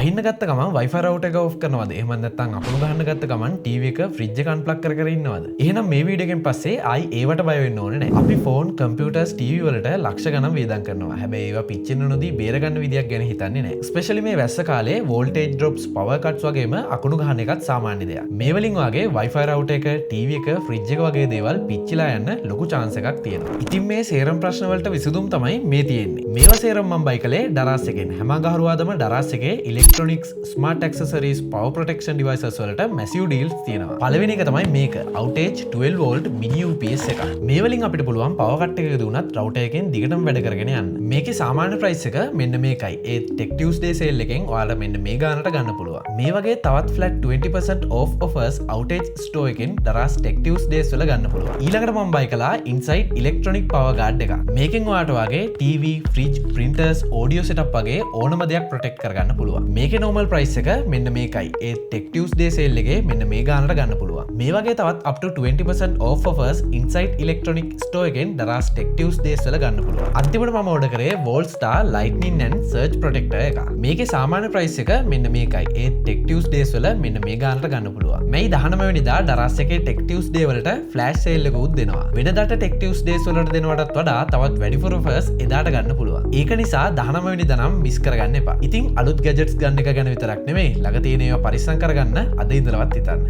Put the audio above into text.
බහින්න ගත්ත ගමන් Wi-Fi router එක off කරනවද? එහෙම නැත්නම් අකුණු ගහන්න ගත්ත ගමන් TV එක fridge එක unplug කර කර ඉන්නවද? එහෙනම් මේ වීඩියෝ එකෙන් පස්සේ ආයි ඒවට බය වෙන්න ඕනේ නැහැ. අපි phone, computers, TV වලට ලක්ෂ ගණන් වියදම් කරනවා. හැබැයි ඒවා පිච්චෙන්න නොදී බේර ගන්න විදියක් ගැන හිතන්නේ නැහැ. especially මේ වැස්ස කාලේ voltage drops, power cuts වගේම අකුණු ගහන එකත් සාමාන්‍ය දෙයක්. මේ වලින් වගේ Wi-Fi router එක, TV එක, fridge එක වගේ දේවල් පිච්චිලා යන්න ලොකු chance එකක් තියෙනවා. ඉතින් මේ සේරම ප්‍රශ්න වලට විසඳුම් තමයි මේ තියෙන්නේ. මේවා සේරම මම බයි කළේ Daras එකෙන්. හැම ගහරුවාදම Daras එකේ electronics, smart accessories, power protection devices වලට massive deals තියෙනවා. පළවෙනි එක තමයි මේක. outage 12 volt mini UPS එක. මේ වලින් අපිට පුළුවන් power cut එකක දුනත් router එකෙන් දිගටම වැඩ කරගෙන යන්න. මේකේ සාමාන්‍ය price එක මෙන්න මේකයි. ඒ Tech Tuesday sale එකෙන් ඔයාලා මෙන්න මේ ගානට ගන්න පුළුවන්. මේ වගේ තවත් flat 20% off offers outage store එකෙන් Daras Tech Tuesdays වල ගන්න පුළුවන්. ඊළඟට මම buy කළා Inside electronic power guard එක. මේකෙන් ඔයාලට වගේ TV, fridge, printers, audio setup වගේ ඕනම දෙයක් protect කරගන්න පුළුවන්. මේකේ normal price එක මෙන්න මේකයි. ඒ Tech Tuesday sale එකේ මෙන්න මේ ගානට ගන්න පුළුවන්. මේ වගේ තවත් up to 20% off offers Inside electronic store එකෙන් Daras Tech Tuesdays වල ගන්න පුළුවන්. අන්තිමට මම order කරේ Voltstar Lightning and Surge Protector එක. මේකේ සාමාන්‍ය price එක මෙන්න මේකයි. ඒ Tech Tuesdays වල මෙන්න මේ ගානට ගන්න පුළුවන්. මේ 19 වෙනිදා Daras එකේ Tech Tuesday වලට flash sale එකකුත් දෙනවා. වෙනදාට Tech Tuesdays වලට දෙනවටත් වඩා තවත් වැඩිපුර offers එදාට ගන්න පුළුවන්. ඒක නිසා 19 වෙනිදා නම් මිස් කරගන්න එපා. ඉතින් අලුත් gadgets ගන්න එක ගැන විතරක් නෙමෙයි ළඟ තියෙන ඒවා පරිස්සම් කරගන්න අද ඉඳලවත් හිතන්න.